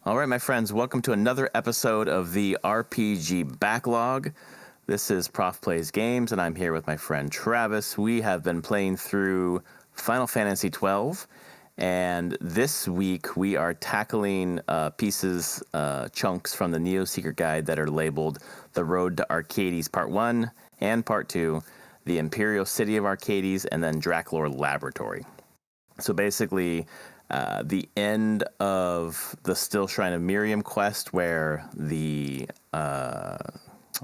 All right, my friends, welcome to another episode of the RPG Backlog. This is Prof Plays Games, and I'm here with my friend Travis. We have been playing through Final Fantasy XII, and this week we are tackling chunks from the Neo Secret Guide that are labeled The Road to Archades Part 1 and Part 2, the Imperial City of Archades, and then Draklor Labratory. So basically, the end of the Still Shrine of Miriam quest, where the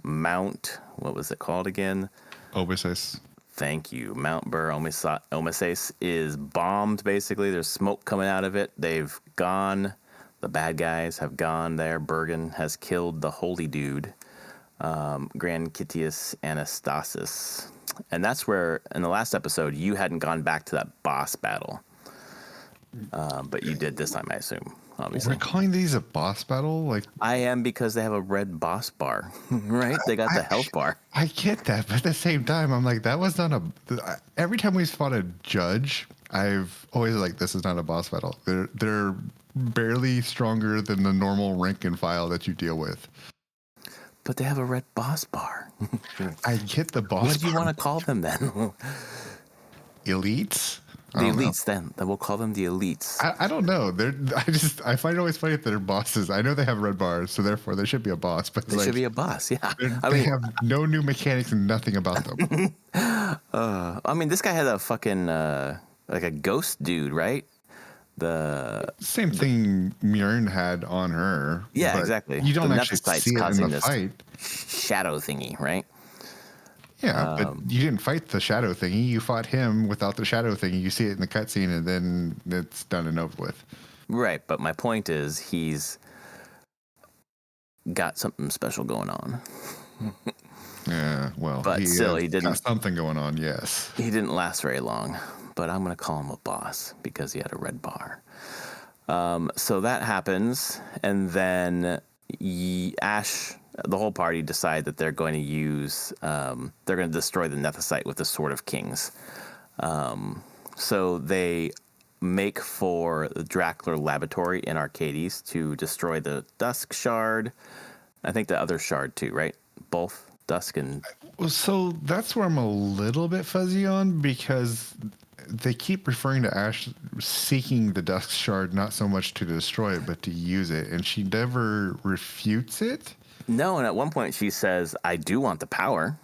Mount, what was it called again? Obesis. Thank you. Mount Bur Omeses is bombed, basically. There's smoke coming out of it. They've gone. The bad guys have gone there. Bergen has killed the holy dude, Grand Kitius Anastasis. And that's where, in the last episode, you hadn't gone back to that boss battle. But you did this time, I assume, obviously. We're calling these a boss battle? Like, I am, because they have a red boss bar, right? They got the health bar. I get that, but at the same time, I'm like, that was not a... Every time we fought a judge, I've always like, this is not a boss battle. They're barely stronger than the normal rank and file that you deal with. But they have a red boss bar. I get the boss bar. What do you want to call them then? Elites? The elites, then we'll call them the elites. I don't know. I find it always funny if they're bosses. I know they have red bars, so therefore they should be a boss. But they should be a boss, yeah. They have no new mechanics and nothing about them. I mean, this guy had a fucking like a ghost dude, right? The same thing Mjorn had on her. Yeah, exactly. You don't actually see it in the fight. Shadow thingy, right? Yeah, but you didn't fight the shadow thingy. You fought him without the shadow thingy. You see it in the cutscene, and then it's done and over with. Right, but my point is he's got something special going on. Yeah, well, but still, he didn't. Got something going on, yes. He didn't last very long, but I'm going to call him a boss because he had a red bar. So that happens, and then Ash... the whole party decide that they're going to use, they're going to destroy the Nethicite with the Sword of Kings. So they make for the Draklor Laboratory in Archades to destroy the Dusk Shard. I think the other shard too, right? Both Dusk and... So that's where I'm a little bit fuzzy on, because they keep referring to Ash seeking the Dusk Shard, not so much to destroy it, but to use it. And she never refutes it. No, and at one point she says, I do want the power.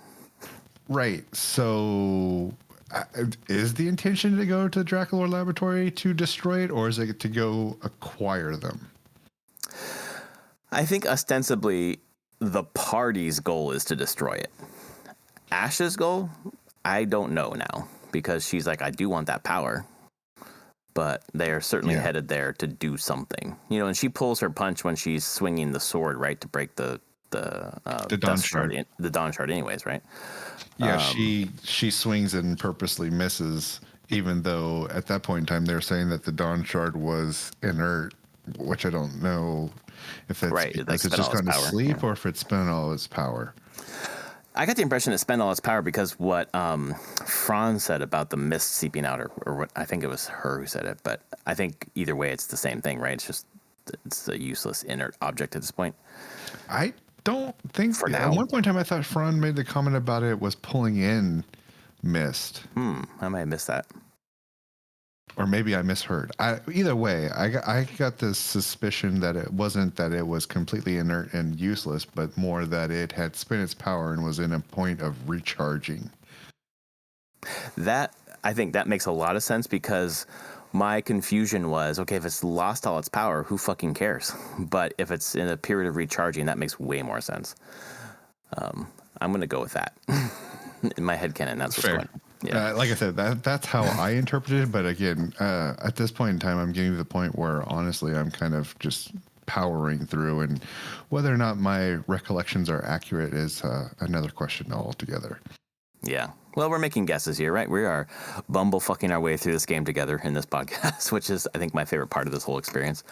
Right. So is the intention to go to the Draklor Laboratory to destroy it, or is it to go acquire them? I think ostensibly the party's goal is to destroy it. Ash's goal, I don't know now, because she's like, I do want that power. But they are certainly headed there to do something. You know, and she pulls her punch when she's swinging the sword, right, to break the Dawn Shard. The Dawn Shard anyways, right? Yeah, she swings and purposely misses, even though at that point in time they're saying that the Dawn Shard was inert, which I don't know if it's right, because it's just gone to sleep or if it's spent all its power. I got the impression it spent all its power because what Franz said about the mist seeping out, or what, I think it was her who said it, but I think either way it's the same thing, right? It's a useless inert object at this point. I don't think for now. At one point in time I thought Franz made the comment about it was pulling in mist. I might have missed that. Or maybe I misheard. Either way, I got this suspicion that it wasn't that it was completely inert and useless, but more that it had spent its power and was in a point of recharging. I think that makes a lot of sense, because my confusion was, okay, if it's lost all its power, who fucking cares? But if it's in a period of recharging, that makes way more sense. I'm going to go with that. In my headcanon, that's what's going on. Yeah. Like I said, that's how I interpreted it. But again, at this point in time, I'm getting to the point where, honestly, I'm kind of just powering through. And whether or not my recollections are accurate is another question altogether. Yeah. Well, we're making guesses here, right? We are bumblefucking our way through this game together in this podcast, which is, I think, my favorite part of this whole experience.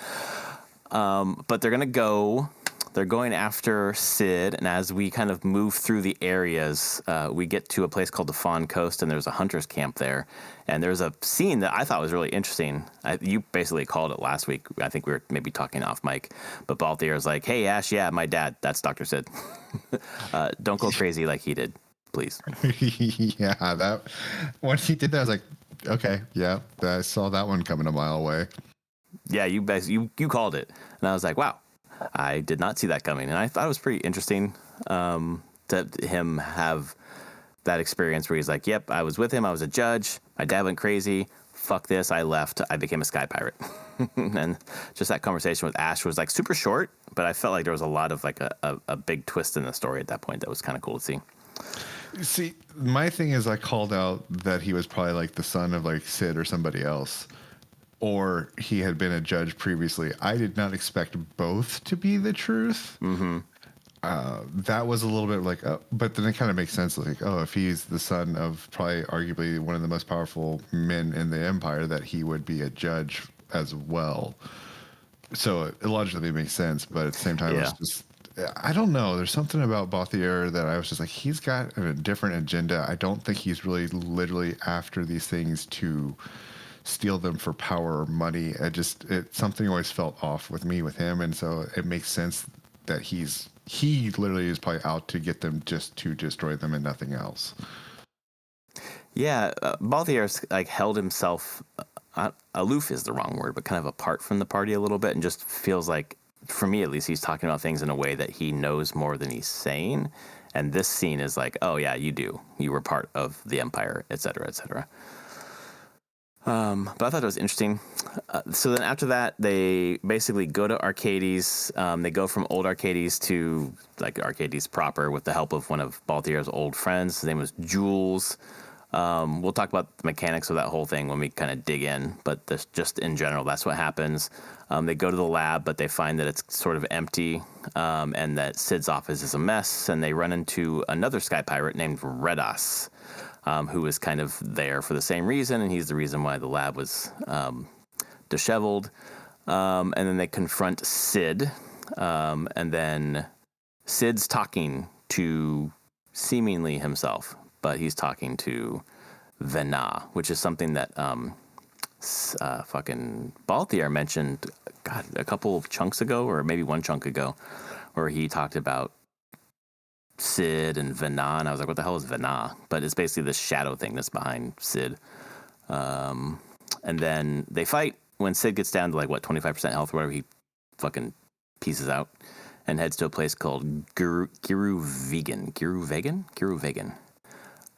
But they're going after Sid, and as we kind of move through the areas, we get to a place called the Fawn Coast, and there's a hunter's camp there. And there's a scene that I thought was really interesting. You basically called it last week. I think we were maybe talking off mic, but Balthier's like, "Hey, Ash, yeah, my dad, that's Dr. Sid. Don't go crazy like he did, please." Yeah, that when he did that, I was like, okay, yeah, I saw that one coming a mile away. Yeah, you called it, and I was like, wow, I did not see that coming, and I thought it was pretty interesting to him have that experience where he's like, yep, I was with him, I was a judge, my dad went crazy, fuck this, I left, I became a sky pirate. And just that conversation with Ash was like super short, but I felt like there was a lot of like a big twist in the story at that point that was kind of cool to see. See, my thing is I called out that he was probably like the son of like Sid or somebody else, or he had been a judge previously. I did not expect both to be the truth. Mm-hmm. That was a little bit like, but then it kind of makes sense. Like, oh, if he's the son of probably arguably one of the most powerful men in the Empire, that he would be a judge as well. So it logically makes sense, but at the same time, it's just, I don't know. There's something about Balthier that I was just like, he's got a different agenda. I don't think he's really literally after these things to steal them for power or money. Something always felt off with me with him, and so it makes sense that he literally is probably out to get them just to destroy them and nothing else. Yeah, Balthier's like held himself aloof is the wrong word, but kind of apart from the party a little bit, and just feels like, for me at least, he's talking about things in a way that he knows more than he's saying. And this scene is like, oh yeah, you were part of the Empire, etc., etc. But I thought it was interesting. So then after that, they basically go to Archades. They go from old Archades to like Archades proper with the help of one of Balthier's old friends. His name was Jules. We'll talk about the mechanics of that whole thing when we kind of dig in, but just in general, that's what happens. They go to the lab, but they find that it's sort of empty, and that Sid's office is a mess, and they run into another sky pirate named Redas, who is kind of there for the same reason, and he's the reason why the lab was disheveled. And then they confront Sid, and then Sid's talking to seemingly himself, but he's talking to Vena, which is something that fucking Balthier mentioned, God, a couple of chunks ago, or maybe one chunk ago, where he talked about Sid and Vena, and I was like, what the hell is Vena? But it's basically this shadow thing that's behind Sid. And then they fight. When Sid gets down to like, 25% health or whatever, he fucking pieces out and heads to a place called Guru Vegan.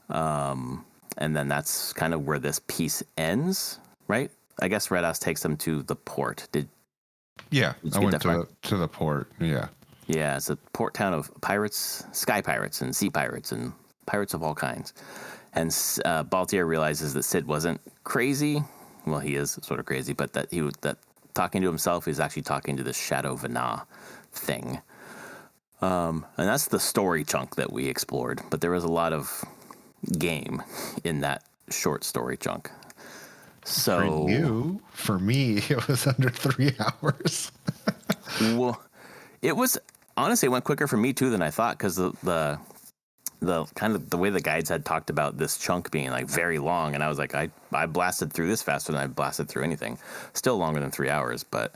And then that's kind of where this piece ends, right? I guess Redas takes them to the port. I went to the port. Yeah. Yeah, it's a port town of pirates, sky pirates, and sea pirates, and pirates of all kinds. And Balthier realizes that Sid wasn't crazy. Well, he is sort of crazy, but that talking to himself, he's actually talking to this Shadow Vena thing. And that's the story chunk that we explored. But there was a lot of game in that short story chunk. So for me, it was under 3 hours. Well, it was honestly, it went quicker for me too than I thought, because the kind of the way the guides had talked about this chunk being like very long, and I was like, I blasted through this faster than I blasted through anything. Still longer than 3 hours, but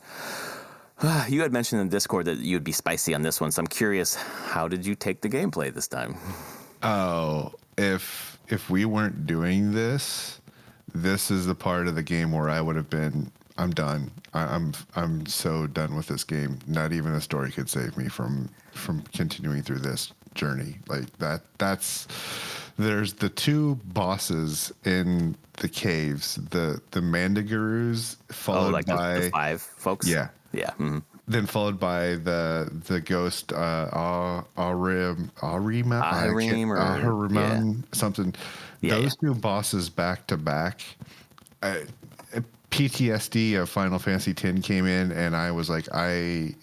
you had mentioned in Discord that you'd be spicy on this one, so I'm curious, how did you take the gameplay this time? Oh, if we weren't doing this is the part of the game where I would have been, I'm done. I'm so done with this game. Not even a story could save me from continuing through this journey. Like there's the 2 bosses in the caves, the Mandigurus, followed by the 5 folks. Yeah. Mm-hmm. Then followed by the ghost Ahriman, something. Those 2 bosses back to back. PTSD of Final Fantasy X came in, and I was like, I'm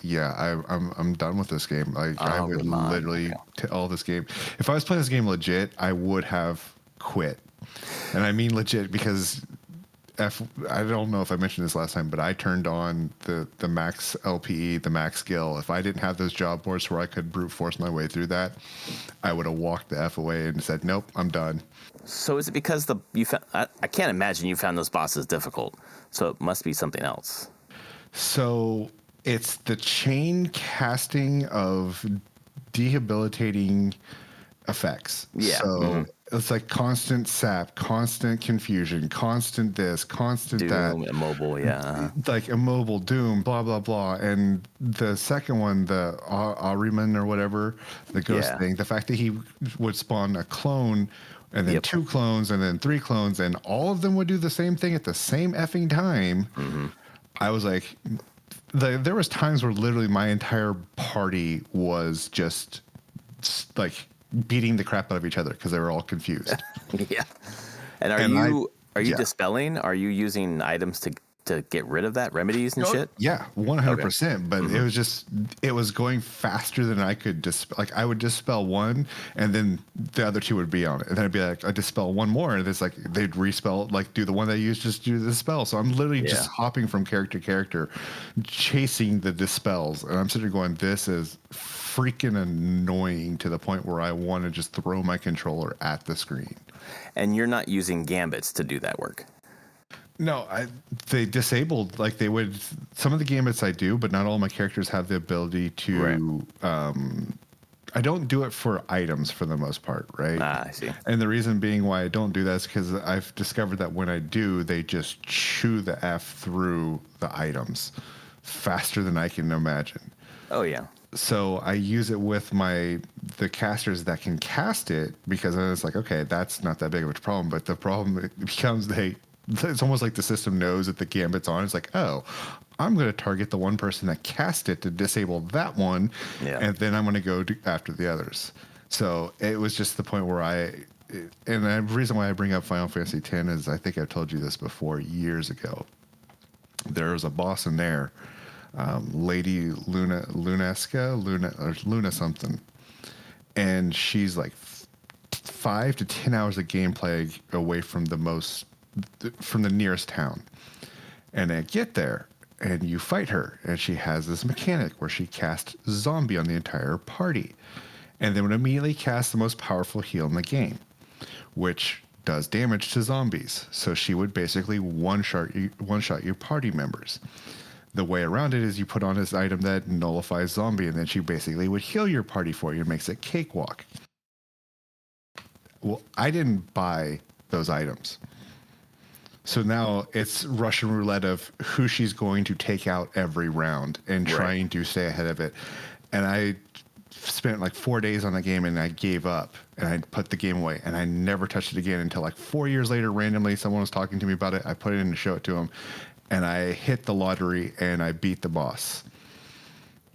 done with this game. Like I would literally tell this game. If I was playing this game legit, I would have quit. And I mean legit, because I don't know if I mentioned this last time, but I turned on the max LPE, the max skill. If I didn't have those job boards where I could brute force my way through that, I would have walked the F away and said, nope, I'm done. So is it because I can't imagine you found those bosses difficult, so it must be something else. So it's the chain casting of debilitating effects. Yeah. So it's like constant sap, constant confusion, constant this, constant Doom, that. immobile, yeah. Like immobile, doom, blah, blah, blah. And the second one, the Ahriman or whatever, the ghost thing, the fact that he would spawn a clone and then 2 clones and then 3 clones and all of them would do the same thing at the same effing time. I was like, there was times where literally my entire party was just like beating the crap out of each other because they were all confused. Yeah. And are you dispelling? Are you using items to get rid of that, remedies and shit? Yeah, 100%. But it was going faster than I could dispel. Like I would dispel one, and then the other 2 would be on it, and then I'd be like, I dispel one more, and it's like they'd respell, like do the one they used, just do the spell. So I'm literally just hopping from character to character, chasing the dispels, and I'm sitting there going, this is freaking annoying to the point where I want to just throw my controller at the screen. And you're not using gambits to do that work. No, they disabled, like they would, some of the gambits I do, but not all my characters have the ability to, I don't do it for items for the most part, right? I see. And the reason being why I don't do that is because I've discovered that when I do, they just chew the F through the items faster than I can imagine. Oh, yeah. So I use it with the casters that can cast it, because then it's like, okay, that's not that big of a problem. But the problem becomes it's almost like the system knows that the gambit's on. It's like, oh, I'm going to target the one person that cast it to disable that one, and then I'm going to go after the others. So it was just the point where and the reason why I bring up Final Fantasy X is, I think I've told you this before years ago. There was a boss in there, Lady Luna something, and she's like 5 to 10 hours of gameplay away from the nearest town. And I get there and you fight her, and she has this mechanic where she casts zombie on the entire party, and then would immediately cast the most powerful heal in the game, which does damage to zombies. So she would basically one shot your party members. The way around it is you put on this item that nullifies zombie, and then she basically would heal your party for you and makes it cakewalk. Well, I didn't buy those items. So now it's Russian roulette of who she's going to take out every round and trying to stay ahead of it. And I spent like 4 days on the game, and I gave up, and I put the game away, and I never touched it again until like 4 years later, randomly someone was talking to me about it. I put it in to show it to him, and I hit the lottery and I beat the boss.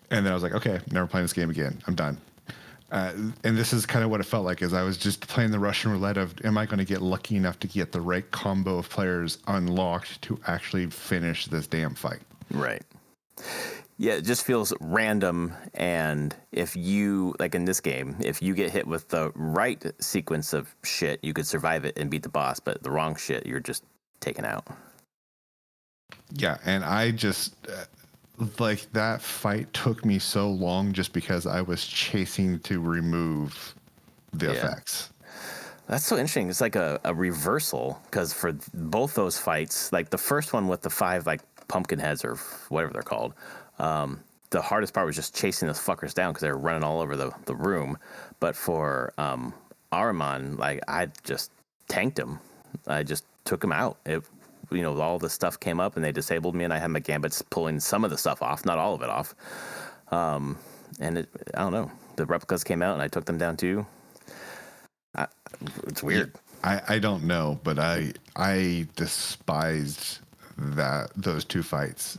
And then I was like, okay, never playing this game again. I'm done. And this is kind of what it felt like, is I was just playing the Russian roulette of, am I going to get lucky enough to get the right combo of players unlocked to actually finish this damn fight? Right. Yeah, it just feels random. And if you, like in this game, if you get hit with the right sequence of shit, you could survive it and beat the boss, but the wrong shit, you're just taken out. Yeah, and I just... like that fight took me so long just because I was chasing to remove the effects. That's so interesting. It's like a reversal, because for both those fights, like the first one with the 5 like pumpkin heads or whatever they're called, the hardest part was just chasing those fuckers down because they were running all over the room. But for Ahriman, like I just tanked him. I just took him out. All the stuff came up and they disabled me, and I had my gambits pulling some of the stuff off, not all of it off. I don't know. The replicas came out and I took them down too. It's weird. I don't know, but I despised those 2 fights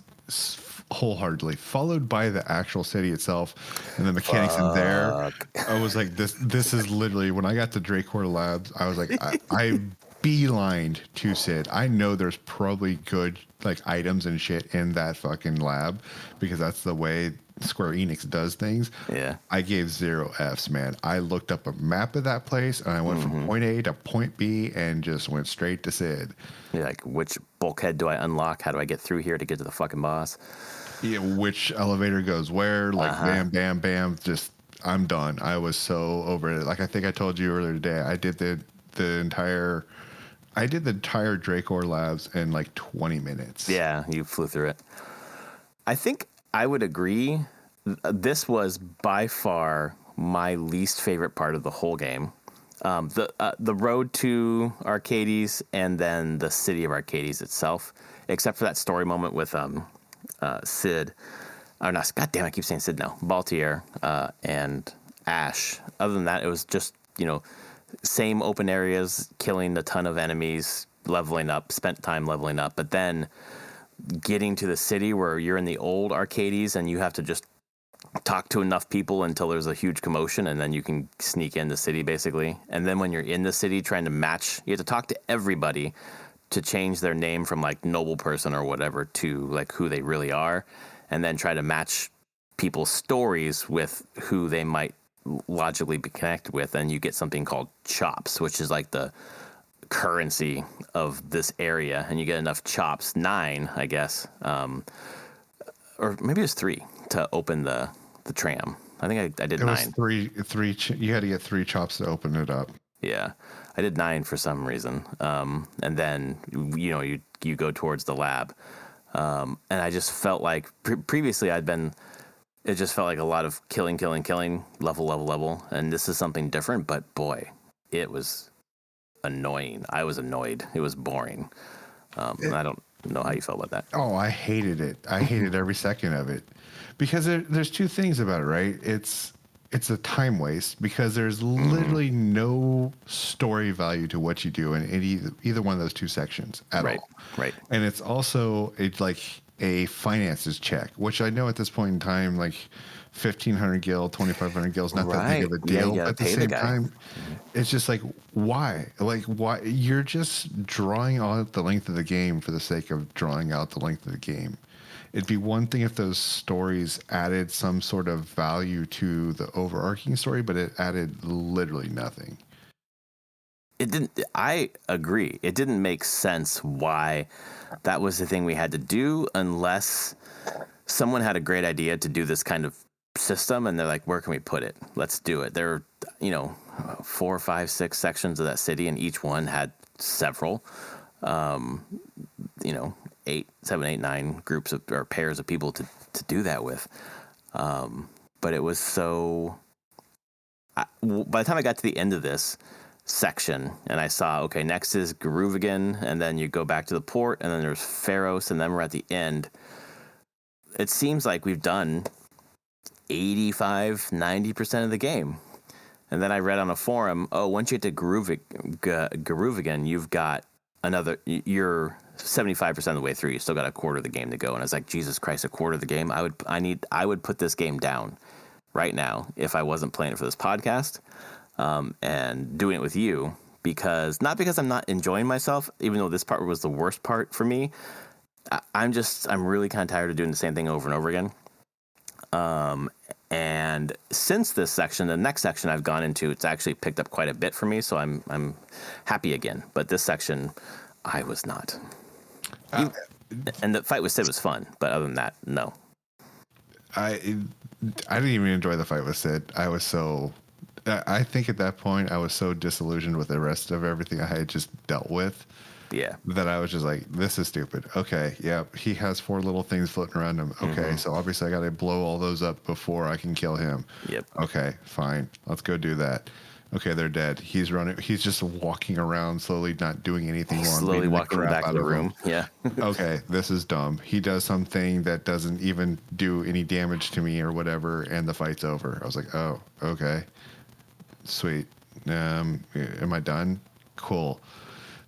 wholeheartedly, followed by the actual city itself and the mechanics in there. I was like, this is literally, when I got to Draklor Labs, I was like, I beelined to Sid. I know there's probably good like items and shit in that fucking lab because that's the way Square Enix does things. Yeah. I gave 0 Fs, man. I looked up a map of that place and I went from point A to point B and just went straight to Sid. You're like, which bulkhead do I unlock? How do I get through here to get to the fucking boss? Yeah, which elevator goes where? Like bam, bam, bam. Just I'm done. I was so over it. Like I think I told you earlier today, I did the entire Draklor Labs in like 20 minutes. Yeah, you flew through it. I think I would agree. This was by far my least favorite part of the whole game. The road to Archades and then the city of Archades itself, except for that story moment with Sid. Or not, God damn, I keep saying Sid now. Baltier and Ash. Other than that, it was just, same open areas, killing a ton of enemies, leveling up, spent time leveling up. But then getting to the city where you're in the old Arcades and you have to just talk to enough people until there's a huge commotion and then you can sneak in the city basically. And then when you're in the city trying to match, you have to talk to everybody to change their name from like noble person or whatever to like who they really are, and then try to match people's stories with who they might logically be connected with. And you get something called chops, which is like the currency of this area, and you get enough chops, 9 I guess, or maybe it was 3 to open the tram. I think I did it 9. was three you had to get 3 chops to open it up. Yeah, I did 9 for some reason, and then you go towards the lab, and I just felt like previously it just felt like a lot of killing, level, and this is something different. But boy, it was annoying. I was annoyed. It was boring. And I don't know how you felt about that. Oh, I hated it. I hated every second of it because there's 2 things about it, right? It's a time waste because there's literally no story value to what you do in either one of those 2 sections at all. Right. And it's also like a finances check, which I know at this point in time, like 1,500 gil, 2,500 gil is not that big of a deal. Yeah, but at the same time, it's just like, why? Like, why? You're just drawing out the length of the game for the sake of drawing out the length of the game. It'd be one thing if those stories added some sort of value to the overarching story, but it added literally nothing. It didn't. I agree. It didn't make sense why that was the thing we had to do unless someone had a great idea to do this kind of system and they're like, where can we put it? Let's do it. There are, 4, 5, 6 sections of that city, and each one had several, 8, 7, 8, 9 groups of or pairs of people to do that with. But it was so. By the time I got to the end of this section and I saw, okay, next is Garuvigan, and then you go back to the port, and then there's Pharos, and then we're at the end. It seems like we've done 85-90% of the game. And then I read on a forum, once you get to Garuvigan, you've got you're 75% of the way through. You still got a quarter of the game to go. And I was like, Jesus Christ, a quarter of the game? I would put this game down right now if I wasn't playing it for this podcast and doing it with you, not because I'm not enjoying myself, even though this part was the worst part for me. I'm really kind of tired of doing the same thing over and over again. And since this section, the next section I've gone into, it's actually picked up quite a bit for me, so I'm happy again. But this section, I was not. And the fight with Sid was fun, but other than that, no. I didn't even enjoy the fight with Sid. I think at that point I was so disillusioned with the rest of everything I had just dealt with. Yeah. That I was just like, this is stupid. Okay, yeah, he has 4 little things floating around him. Okay, so obviously I got to blow all those up before I can kill him. Yep. Okay, fine. Let's go do that. Okay, they're dead. He's running. He's just walking around slowly, not doing anything. Slowly walking back to the room. Yeah. Okay, this is dumb. He does something that doesn't even do any damage to me or whatever, and the fight's over. I was like, oh, okay, sweet. Am I done? Cool.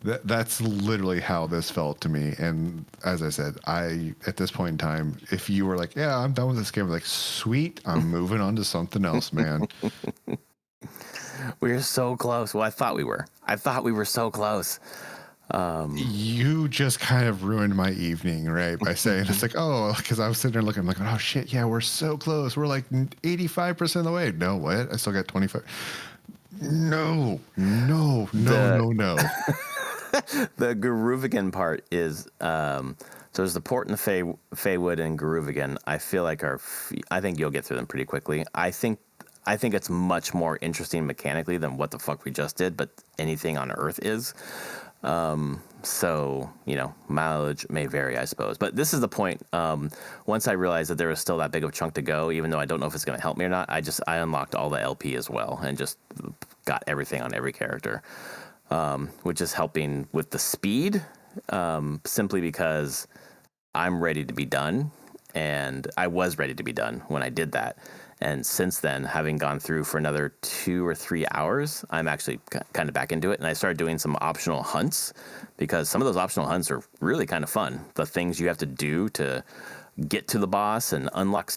That's literally how this felt to me. And as I said, at this point in time, if you were like, yeah, I'm done with this game, I'm like, sweet, I'm moving on to something else, man. We were so close. Well, I thought we were so close. You just kind of ruined my evening, right? By saying it's like, oh, because I was sitting there looking, I'm like, oh shit, yeah, we're so close. We're like 85% of the way. No, what? I still got 25. No, no, no, The no, no. the Garuvigan part is so there's the port and the Feywood and Garuvigan. I feel like I think you'll get through them pretty quickly. I think it's much more interesting mechanically than what the fuck we just did, but anything on Earth is. So, mileage may vary, I suppose. But this is the point. Once I realized that there was still that big of a chunk to go, even though I don't know if it's going to help me or not, I unlocked all the LP as well and just got everything on every character, which is helping with the speed, simply because I'm ready to be done. And I was ready to be done when I did that. And since then, having gone through for another 2 or 3 hours, I'm actually kind of back into it. And I started doing some optional hunts because some of those optional hunts are really kind of fun. The things you have to do to get to the boss and unlock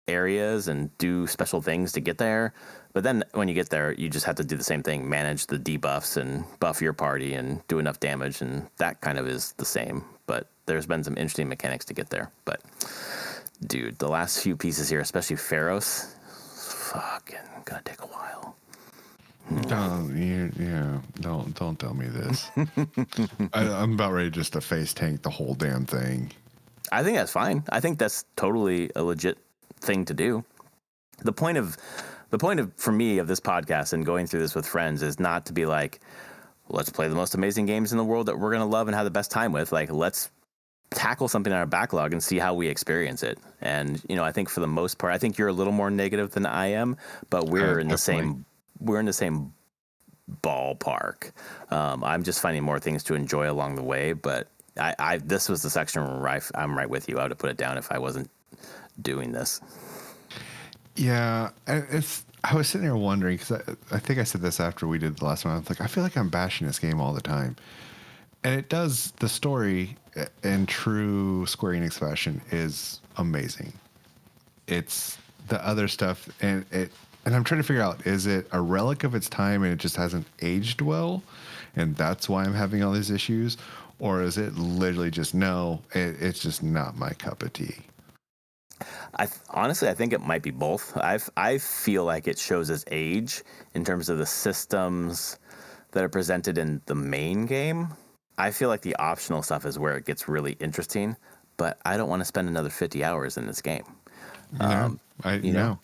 areas and do special things to get there. But then when you get there, you just have to do the same thing, manage the debuffs and buff your party and do enough damage. And that kind of is the same. But there's been some interesting mechanics to get there. But dude, the last few pieces here, especially Pharos, fucking gonna take a while. Don't tell me this. I'm about ready just to face tank the whole damn thing. I think that's fine. I think that's totally a legit thing to do. The point of for me of this podcast and going through this with friends is not to be like, let's play the most amazing games in the world that we're gonna love and have the best time with. Like, let's tackle something in our backlog and see how we experience it. And I think for the most part, I think you're a little more negative than I am, but we're in the same ballpark. I'm just finding more things to enjoy along the way, but I this was the section where I'm right with you. I would have put it down if I wasn't doing this. Yeah, I was sitting there wondering, because I think I said this after we did the last one. I was like, I feel like I'm bashing this game all the time. And it does, the story in true Square Enix fashion is amazing. It's the other stuff, and I'm trying to figure out, is it a relic of its time and it just hasn't aged well, and that's why I'm having all these issues? Or is it literally just, no, it's just not my cup of tea? Honestly, I think it might be both. I feel like it shows its age in terms of the systems that are presented in the main game. I feel like the optional stuff is where it gets really interesting, but I don't want to spend another 50 hours in this game. I know.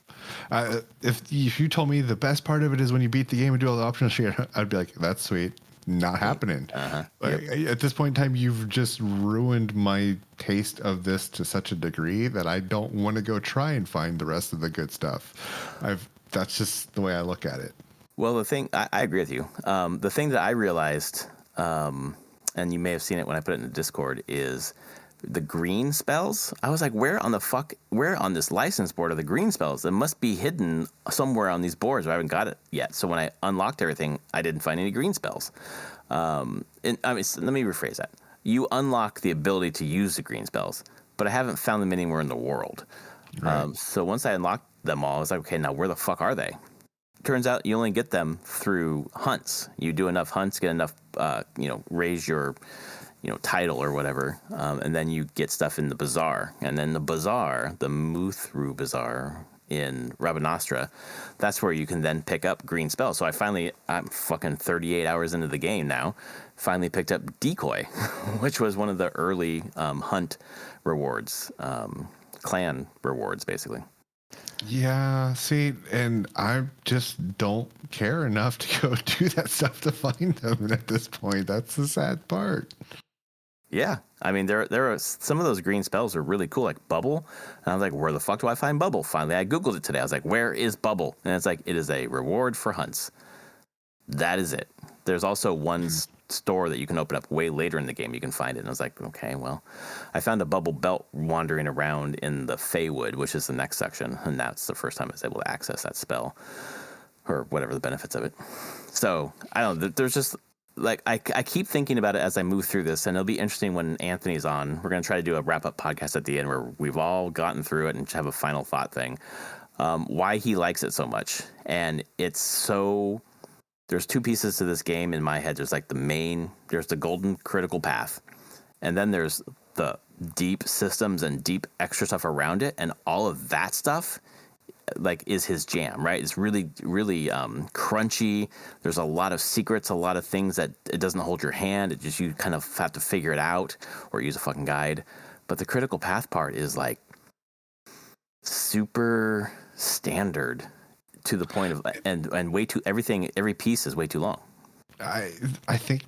If you told me the best part of it is when you beat the game and do all the optional shit, I'd be like, that's sweet. Not happening. At this point in time, you've just ruined my taste of this to such a degree that I don't want to go try and find the rest of the good stuff. That's just the way I look at it. Well, the thing, I agree with you. The thing that I realized, and you may have seen it when I put it in the Discord, is the green spells. I was like, where on this license board are the green spells? It must be hidden somewhere on these boards. I haven't got it yet. So when I unlocked everything, I didn't find any green spells. Let me rephrase that. You unlock the ability to use the green spells, but I haven't found them anywhere in the world. Right. So once I unlocked them all, I was like, okay, now where the fuck are they? Turns out you only get them through hunts. You do enough hunts, get enough, raise your, title or whatever, and then you get stuff in the bazaar. And then the bazaar, the Muthru Bazaar in Rabanastra, that's where you can then pick up green spells. So I'm fucking 38 hours into the game now, finally picked up Decoy, which was one of the early hunt rewards, clan rewards, basically. Yeah, see, and I just don't care enough to go do that stuff to find them at this point. That's the sad part. Yeah, I mean, there are some of those green spells are really cool, like Bubble. And I was like, where the fuck do I find Bubble? Finally, I Googled it today. I was like, where is Bubble? And it's like, it is a reward for hunts. That is it. There's also one store that you can open up way later in the game. You can find it. And I was like, okay, well, I found a Bubble Belt wandering around in the Feywood, which is the next section. And that's the first time I was able to access that spell or whatever the benefits of it. So I don't know. There's just like, I keep thinking about it as I move through this, and it'll be interesting when Anthony's on. We're going to try to do a wrap-up podcast at the end where we've all gotten through it and have a final thought thing. Why he likes it so much. And it's so there's two pieces to this game in my head. There's like there's the golden critical path, and then there's the deep systems and deep extra stuff around it, and all of that stuff like is his jam, right? It's really, really crunchy. There's a lot of secrets, a lot of things that it doesn't hold your hand. It just, you kind of have to figure it out or use a fucking guide. But the critical path part is like super standard to the point of, and way too, every piece is way too long. I think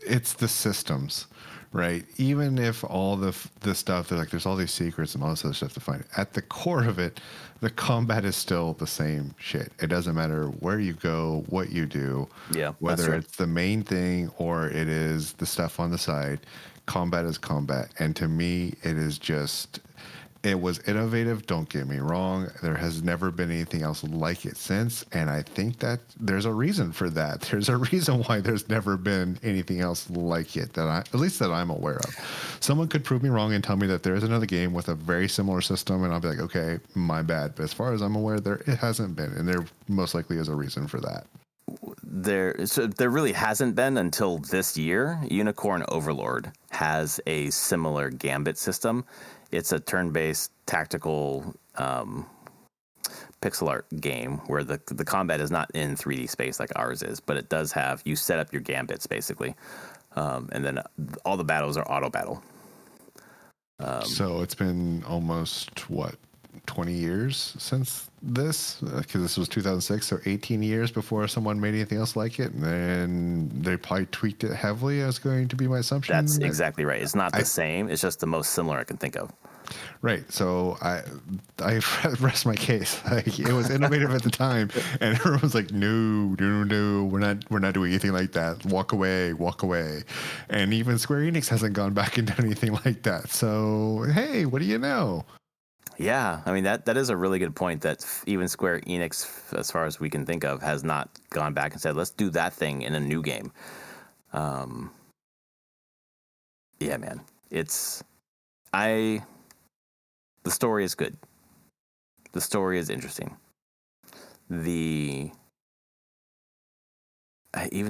it's the systems, right? Even if all the stuff, there's all these secrets and all this other stuff to find. At the core of it, the combat is still the same shit. It doesn't matter where you go, what you do, whether it's the main thing or it is the stuff on the side. Combat is combat, and to me, it was innovative, don't get me wrong. There has never been anything else like it since, and I think that there's a reason for that. There's a reason why there's never been anything else like it, at least that I'm aware of. Someone could prove me wrong and tell me that there's another game with a very similar system, and I'll be like, okay, my bad. But as far as I'm aware, it hasn't been, and there most likely is a reason for that. There really hasn't been until this year. Unicorn Overlord has a similar gambit system. It's a turn-based tactical pixel art game where the combat is not in 3D space like ours is, but it does have, you set up your gambits basically, and then all the battles are auto battle. So it's been almost 20 years since this, because this was 2006, so 18 years before someone made anything else like it, and then they probably tweaked it heavily, as going to be my assumption. That's exactly right. It's not the same. It's just the most similar I can think of. Right. So I rest my case. Like, it was innovative at the time, and everyone was like, no, we're not doing anything like that. Walk away. And even Square Enix hasn't gone back and done anything like that. So hey, what do you know? Yeah, I mean that is a really good point, that even Square Enix, as far as we can think of, has not gone back and said, let's do that thing in a new game. Yeah, man. The story is good. The story is interesting. Even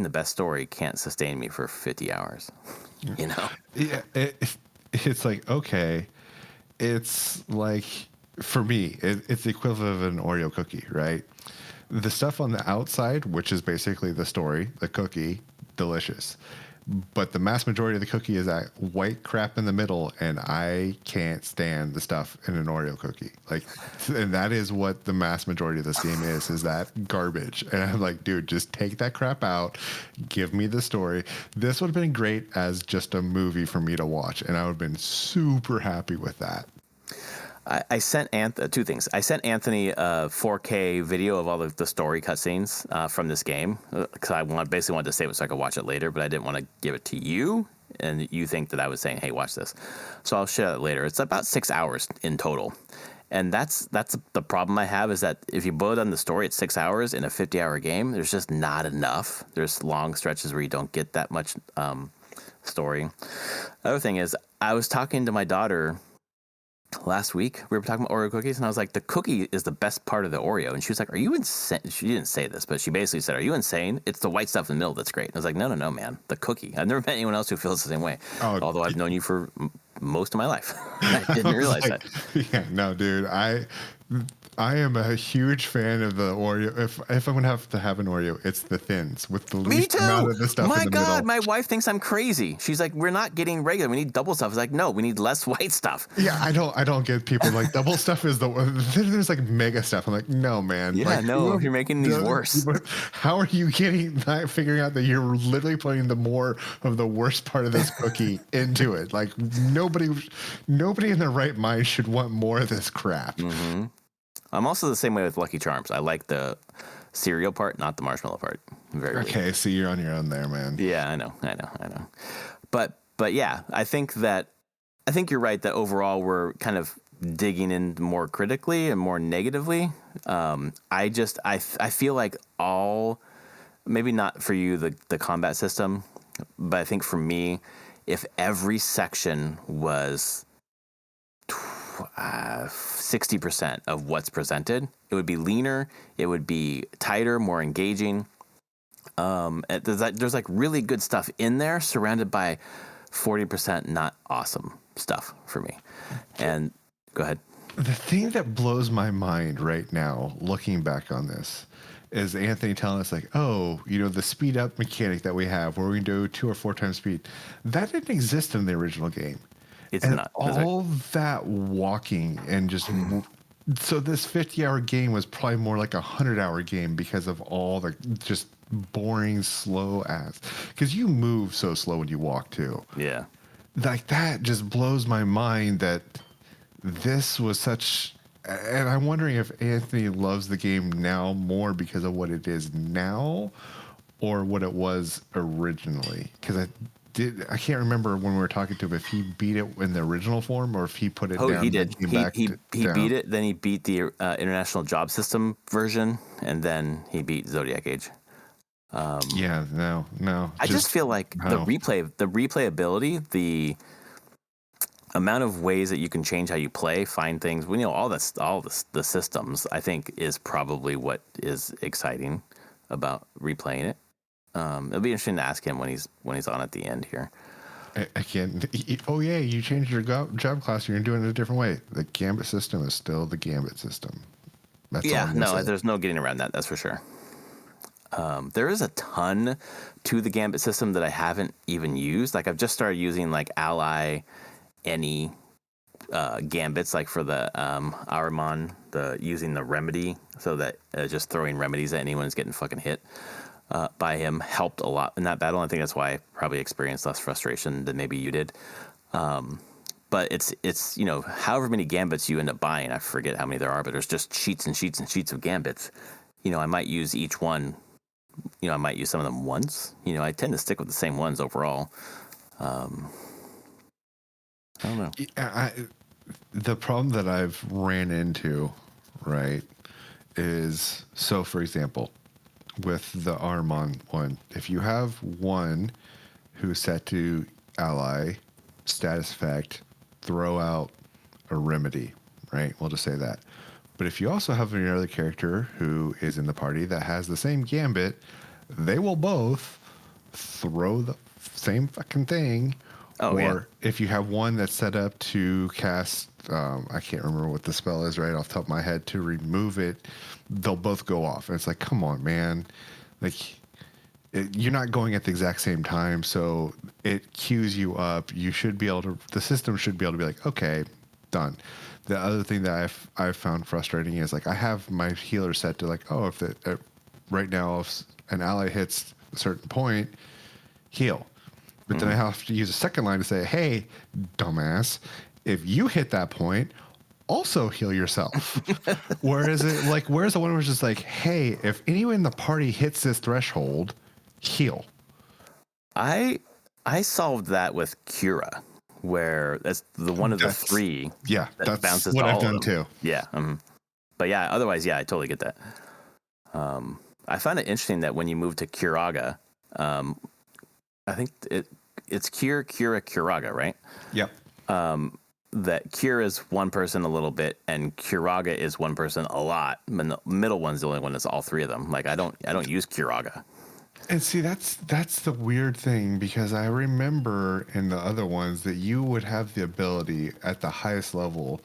the best story can't sustain me for 50 hours, you know? Yeah, it's like, okay. It's like, for me, it's the equivalent of an Oreo cookie, right? The stuff on the outside, which is basically the story, the cookie, delicious. But the mass majority of the cookie is that white crap in the middle, and I can't stand the stuff in an Oreo cookie. Like, and that is what the mass majority of this game is that garbage. And I'm like, dude, just take that crap out. Give me the story. This would have been great as just a movie for me to watch, and I would have been super happy with that. I sent two things. I sent Anthony a 4K video of all the story cutscenes from this game, because I basically wanted to save it so I could watch it later, but I didn't want to give it to you, and you think that I was saying, hey, watch this. So I'll share that later. It's about 6 hours in total. And that's the problem I have, is that if you boil down the story, it's 6 hours in a 50-hour game. There's just not enough. There's long stretches where you don't get that much story. The other thing is, I was talking to my daughter last week. We were talking about Oreo cookies, and I was like, the cookie is the best part of the Oreo. And she was like, are you insane? She didn't say this, but she basically said, are you insane? It's the white stuff in the middle that's great. And I was like, no, man, the cookie. I've never met anyone else who feels the same way. Although I've known you for most of my life. I didn't realize that. Yeah, no, dude. I am a huge fan of the Oreo. If I'm gonna have to have an Oreo, it's the thins with the least amount of the stuff in the middle. My God, my wife thinks I'm crazy. She's like, we're not getting regular. We need double stuff. I was like, no, we need less white stuff. Yeah, I don't get people like double stuff is there's like mega stuff. I'm like, no, man. Yeah, like, no, you're making these worse. How are you figuring out that you're literally putting the more of the worst part of this cookie into it? Like, nobody in their right mind should want more of this crap. Mm-hmm. I'm also the same way with Lucky Charms. I like the cereal part, not the marshmallow part. Very okay, weird. So you're on your own there, man. Yeah, I know. But yeah, I think you're right that overall we're kind of digging in more critically and more negatively. I feel like maybe not for you the combat system, but I think for me, if every section was 60% of what's presented, it would be leaner, it would be tighter, more engaging. There's like really good stuff in there, surrounded by 40% not awesome stuff for me. And go ahead. The thing that blows my mind right now, looking back on this, is Anthony telling us like, oh, the speed up mechanic that we have where we can do 2 or 4 times speed, that didn't exist in the original game. It's And not all that walking and just so this 50-hour game was probably more like a 100-hour game because of all the just boring, slow ass. Because you move so slow when you walk too. Yeah. Like that just blows my mind that this was such. And I'm wondering if Anthony loves the game now more because of what it is now or what it was originally. Because I can't remember when we were talking to him if he beat it in the original form or if he put it down. Oh, he did. He down. beat it. Then he beat the International Job System version, and then he beat Zodiac Age. No. I just feel like the replayability, the amount of ways that you can change how you play, find things, all the systems, I think is probably what is exciting about replaying it. It'll be interesting to ask him when he's on at the end here. Again, you changed your job class. You're doing it a different way. The Gambit system is still the Gambit system. There's no getting around that. That's for sure. There is a ton to the Gambit system that I haven't even used. Like I've just started using like ally any gambits, like for the Ahriman, using the remedy, so that just throwing remedies at anyone who's getting fucking hit by him helped a lot in that battle. I think that's why I probably experienced less frustration than maybe you did. But it's however many gambits you end up buying, I forget how many there are, but there's just sheets and sheets and sheets of gambits. I might use each one. I might use some of them once. I tend to stick with the same ones overall. I don't know. The problem that I've ran into, right, is so for example, with the Ahriman one, if you have one who's set to ally, status effect, throw out a remedy, right? We'll just say that. But if you also have another character who is in the party that has the same gambit, they will both throw the same fucking thing. If you have one that's set up to cast, I can't remember what the spell is right off the top of my head, to remove it, they'll both go off. And it's like, come on, man. Like, you're not going at the exact same time, so it queues you up. You should be able to, the system should be able to be like, okay, done. The other thing that I've found frustrating is like I have my healer set to like, oh, if right now if an ally hits a certain point, heal. But then I have to use a second line to say, hey, dumbass, if you hit that point, also heal yourself. Whereas the one was just like, hey, if anyone in the party hits this threshold, heal. I solved that with Cura, where that's the one of the three. Yeah, that bounces what to I've all done of them. too. Yeah. But yeah, otherwise, yeah, I totally get that. I find it interesting that when you move to Curaga, I think it's Cura, Curaga, right? Yep. That Cure is one person a little bit, and Curaga is one person a lot. And the middle one's the only one that's all three of them. Like I don't use Curaga. And see, that's the weird thing, because I remember in the other ones that you would have the ability at the highest level,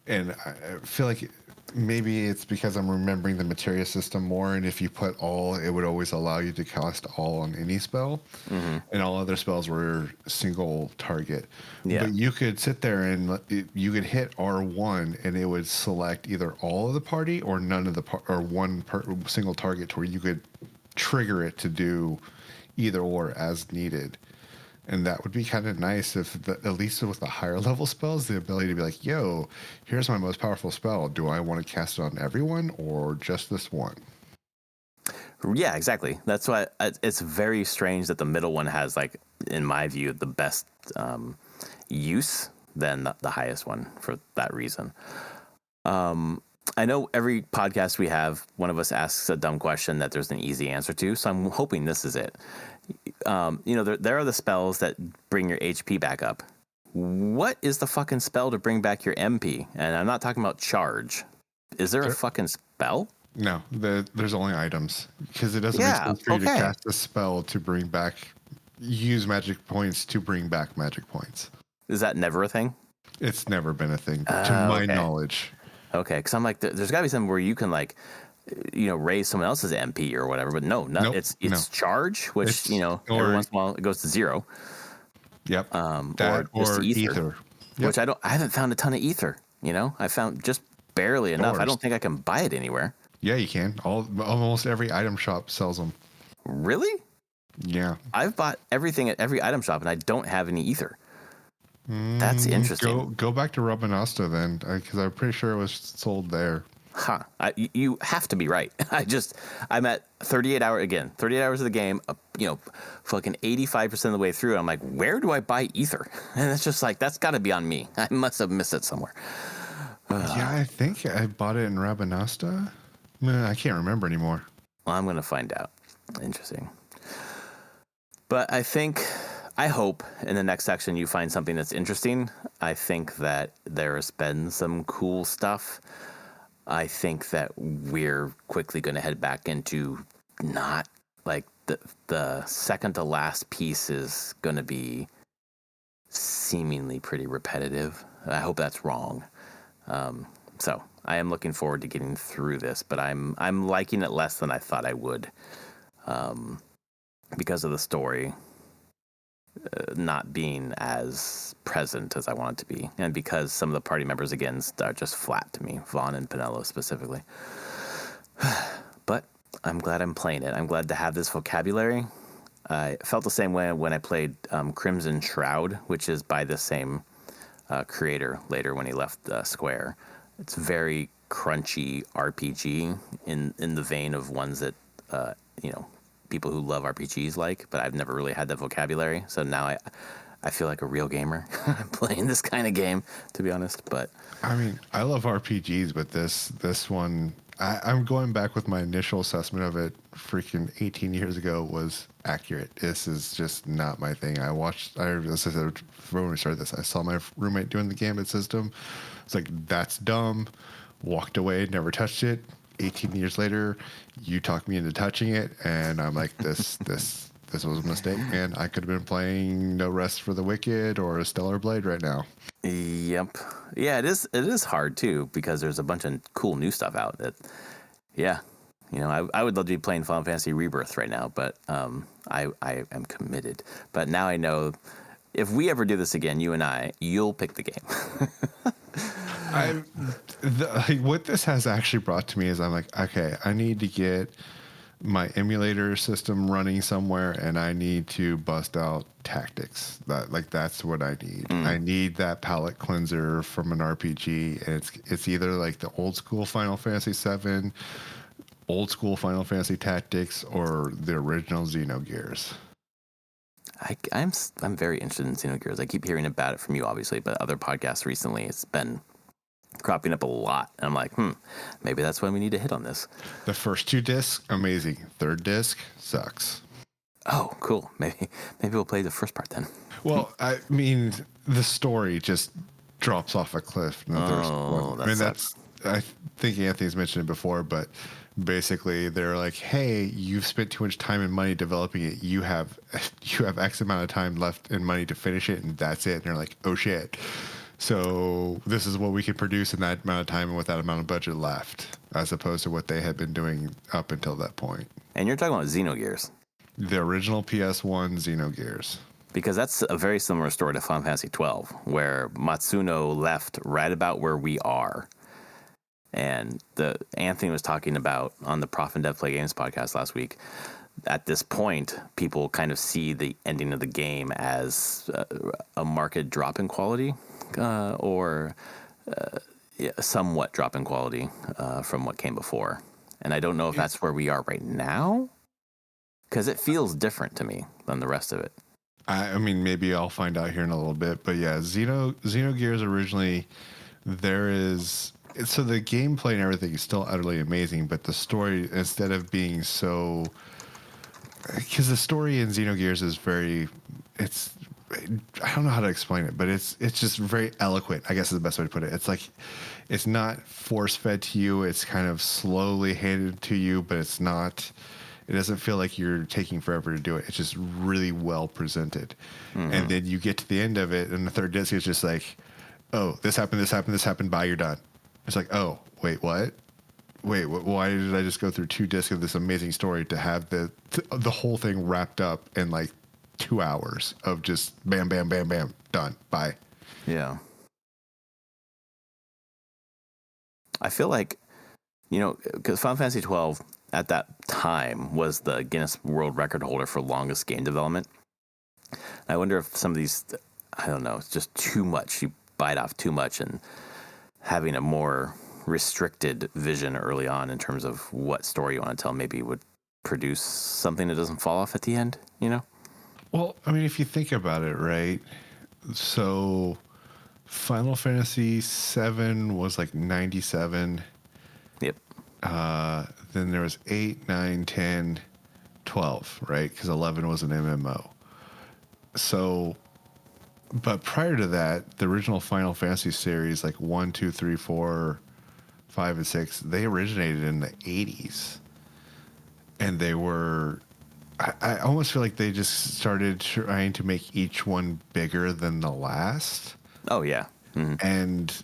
and I feel like maybe it's because I'm remembering the materia system more, and if you put all, it would always allow you to cast all on any spell, and all other spells were single target. Yeah. But you could sit there and you could hit R1 and it would select either all of the party or none of the or one single target, to where you could trigger it to do either or as needed. And that would be kind of nice if, at least with the higher level spells, the ability to be like, yo, here's my most powerful spell. Do I want to cast it on everyone or just this one? Yeah, exactly. That's why it's very strange that the middle one has, like, in my view, the best use than the highest one for that reason. I know every podcast we have, one of us asks a dumb question that there's an easy answer to, so I'm hoping this is it. There are the spells that bring your HP back up. What is the fucking spell to bring back your MP? And I'm not talking about charge. Is there a fucking spell? No, there's only items because it doesn't make Yeah, sense for you to okay. cast a spell to bring back, use magic points to bring back magic points. Is that never a thing? It's never been a thing, to my Okay. knowledge. Okay, because I'm like, there's got to be something where you can like, raise someone else's MP or whatever. But no, not Nope, no. it's charge, which It's every or once in a while it goes to 0, yep, or that just or ether, ether. Yep. which I haven't found a ton of ether. I found just barely enough. I Doors. don't think I can buy it anywhere. Yeah, you can. Almost every item shop sells them. Really? Yeah. I've bought everything at every item shop, and I don't have any ether. That's interesting. Go back to Rabanasta then, because I'm pretty sure it was sold there. Huh. You have to be right. I'm at 38 hours again, 38 hours of the game, fucking 85% of the way through. And I'm like, where do I buy ether? And it's just like, that's got to be on me. I must have missed it somewhere. Yeah, I think I bought it in Rabanasta. I can't remember anymore. Well, I'm going to find out. Interesting. But I hope in the next section you find something that's interesting. I think that there has been some cool stuff. I think that we're quickly going to head back into not like the second to last piece is going to be seemingly pretty repetitive. I hope that's wrong. So I am looking forward to getting through this, but I'm liking it less than I thought I would, because of the story not being as present as I want it to be, and because some of the party members again are just flat to me, Vaughn and Pinello specifically. But I'm glad I'm playing it. I'm glad to have this vocabulary. I felt the same way when I played Crimson Shroud, which is by the same creator later when he left Square. It's very crunchy RPG in the vein of ones that people who love RPGs like, but I've never really had that vocabulary. So now I feel like a real gamer playing this kind of game, to be honest. But I mean, I love RPGs, but this one, I'm going back with my initial assessment of it. Freaking 18 years ago was accurate. This is just not my thing. As I said when we started this, I saw my roommate doing the Gambit system. It's like, that's dumb. Walked away, never touched it. 18 years later, you talked me into touching it, and I'm like, this was a mistake, man. I could have been playing No Rest for the Wicked or Stellar Blade right now. yep, yeah, it is hard too, because there's a bunch of cool new stuff out that, yeah, I would love to be playing Final Fantasy Rebirth right now, but I am committed. But now I know if we ever do this again, you and you'll pick the game. What this has actually brought to me is I'm like, okay, I need to get my emulator system running somewhere, and I need to bust out tactics. That's what I need. I need that palette cleanser from an RPG, and it's either like the old school Final Fantasy VII, old school Final Fantasy Tactics, or the original Xenogears. I'm very interested in Xenogears. I keep hearing about it from you, obviously, but other podcasts recently, it's been cropping up a lot. And I'm like, maybe that's when we need to hit on this. The first 2 discs, amazing. Third disc sucks. Oh, cool. Maybe we'll play the first part then. Well, I mean, the story just drops off a cliff. I think Anthony's mentioned it before, but basically they're like, hey, you've spent too much time and money developing it. You have X amount of time left and money to finish it, and that's it. And they're like, oh shit. So this is what we can produce in that amount of time and with that amount of budget left, as opposed to what they had been doing up until that point. And you're talking about Xenogears. The original PS1 Xenogears. Because that's a very similar story to Final Fantasy XII, where Matsuno left right about where we are. And Anthony was talking about on the Prof and Dev Play Games podcast last week. At this point, people kind of see the ending of the game as a marked drop in quality, or somewhat drop in quality from what came before. And I don't know if that's where we are right now, because it feels different to me than the rest of it. I mean, maybe I'll find out here in a little bit. But yeah, Xenogears originally, so the gameplay and everything is still utterly amazing, but the story, instead of being so... Because the story in Xenogears is I don't know how to explain it, but it's just very eloquent, I guess is the best way to put it. It's like it's not force fed to you, it's kind of slowly handed to you, but it doesn't feel like you're taking forever to do it. It's just really well presented. And then you get to the end of it, and the third disc is just like, oh, this happened, bye, you're done. It's like, oh, wait, what? Why did I just go through 2 discs of this amazing story to have the whole thing wrapped up in like 2 hours of just bam, bam, bam, bam, done, bye. Yeah. I feel like, because Final Fantasy XII at that time was the Guinness World Record holder for longest game development. I wonder if some of these, I don't know, it's just too much. You bite off too much, and having a more restricted vision early on in terms of what story you want to tell maybe would produce something that doesn't fall off at the end, Well, I mean, if you think about it, right? So Final Fantasy VII was like 97. Yep. Then there was 8, 9, 10, 12, right? Because 11 was an MMO. So, but prior to that, the original Final Fantasy series, like 1, 2, 3, 4, 5, and 6, they originated in the 80s. And they were, I almost feel like they just started trying to make each one bigger than the last. Oh, yeah. And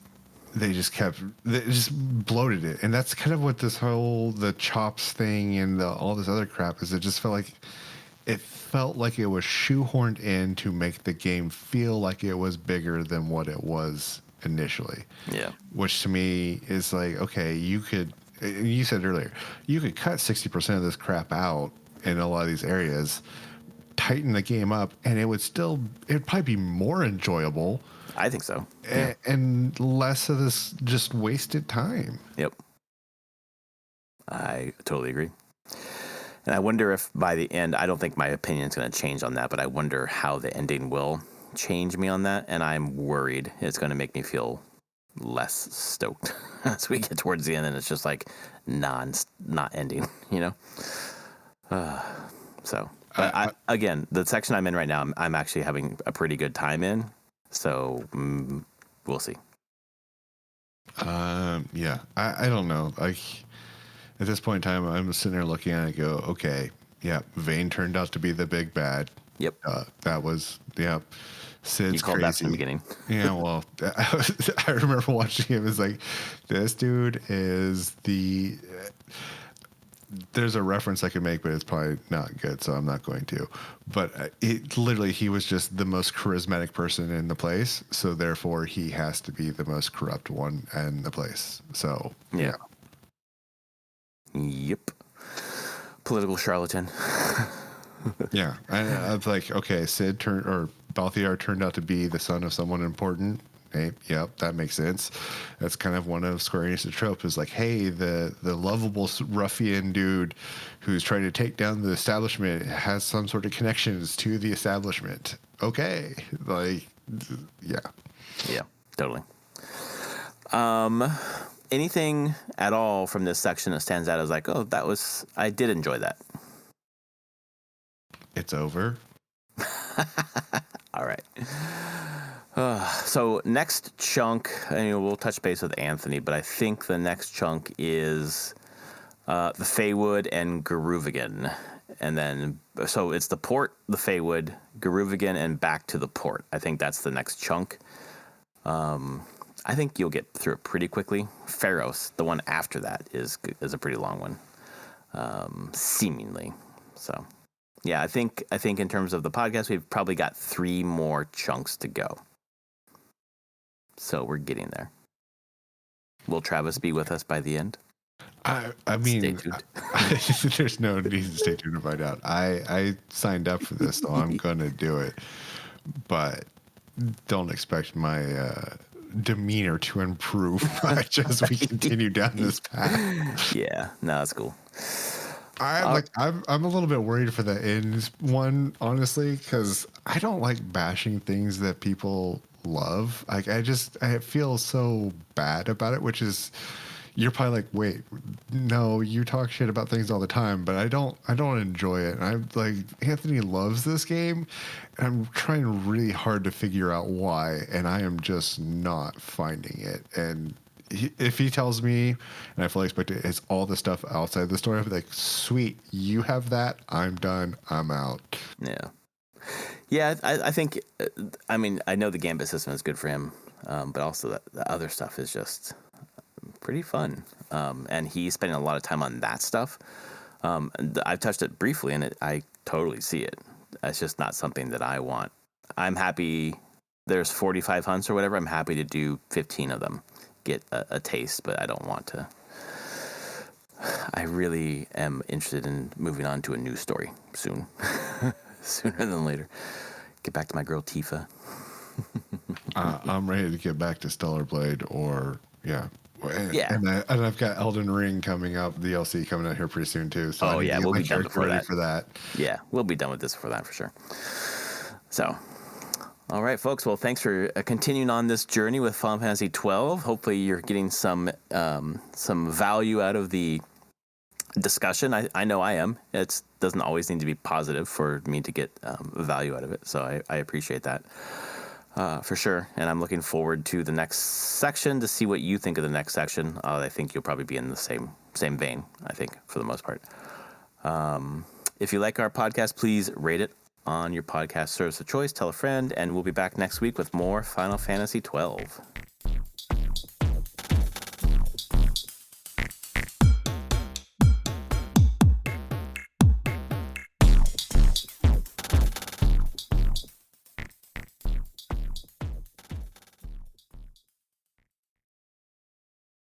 they just bloated it. And that's kind of what this whole, the chops thing and all this other crap is. It just felt like it was shoehorned in to make the game feel like it was bigger than what it was initially. Yeah. Which to me is like, okay, you said earlier, you could cut 60% of this crap out in a lot of these areas, tighten the game up, and it'd probably be more enjoyable. I think so. And less of this just wasted time. Yep. I totally agree. And I wonder if by the end, I don't think my opinion is going to change on that, but I wonder how the ending will change me on that. And I'm worried it's going to make me feel less stoked as we get towards the end, and it's just like not ending, So, but again, the section I'm in right now, I'm actually having a pretty good time in. So we'll see. Yeah, I don't know. Like at this point in time, I'm sitting there looking at it and go, okay, yeah, Vayne turned out to be the big bad. Yep. That was, yeah. Sid's you called crazy. That from the beginning. Yeah, well, I remember watching him. It's like, this dude is there's a reference I could make, but it's probably not good, so I'm not going to. But he was just the most charismatic person in the place, so therefore he has to be the most corrupt one in the place. So, yeah. Yep. Political charlatan. Yeah. I was like, okay, Balthiar turned out to be the son of someone important. Hey, yep, that makes sense. That's kind of one of Square Enix's tropes is like, hey, the lovable ruffian dude who's trying to take down the establishment has some sort of connections to the establishment. Okay. Like, yeah. Yeah, totally. Anything at all from this section that stands out as like, oh, I did enjoy that. It's over. All right. So next chunk, we'll touch base with Anthony, but I think the next chunk is the Feywood and Garuvigan. And then, so it's the port, the Feywood, Garuvigan, and back to the port. I think that's the next chunk. I think you'll get through it pretty quickly. Pharos, the one after that, is a pretty long one, seemingly. So, yeah, I think in terms of the podcast, we've probably got 3 more chunks to go. So we're getting there. Will Travis be with us by the end? I mean, stay tuned. There's no need to stay tuned to find out. I signed up for this, so I'm going to do it. But don't expect my demeanor to improve much as we continue down this path. Yeah, no, that's cool. I'm a little bit worried for the end one, honestly, because I don't like bashing things that people love. Like I feel so bad about it, which is, you're probably like, wait, no, you talk shit about things all the time, but I don't enjoy it. And I'm like, Anthony loves this game, and I'm trying really hard to figure out why, and I am just not finding it. And if he tells me, and I fully expect it, it's all the stuff outside the story, I'll be like, sweet, you have that, I'm done, I'm out. Yeah. Yeah, I think, I mean, I know the Gambit system is good for him, but also the other stuff is just pretty fun. And he's spending a lot of time on that stuff. I've touched it briefly, and I totally see it. It's just not something that I want. I'm happy, there's 45 hunts or whatever, I'm happy to do 15 of them, get a taste, but I don't want to. I really am interested in moving on to a new story soon. Sooner than later. Get back to my girl Tifa. I'm ready to get back to Stellar Blade, or Yeah. And I've got Elden Ring coming up, DLC coming out here pretty soon too. So I need to get we'll my be done character before ready that. for that. Yeah, we'll be done with this before that for sure. So, all right, folks. Well, thanks for continuing on this journey with Final Fantasy XII. Hopefully, you're getting some value out of the discussion. I know I am. It doesn't always need to be positive for me to get value out of it. So I appreciate that for sure. And I'm looking forward to the next section to see what you think of the next section. I think you'll probably be in the same vein, I think, for the most part. If you like our podcast, please rate it on your podcast service of choice. Tell a friend, and we'll be back next week with more Final Fantasy XII.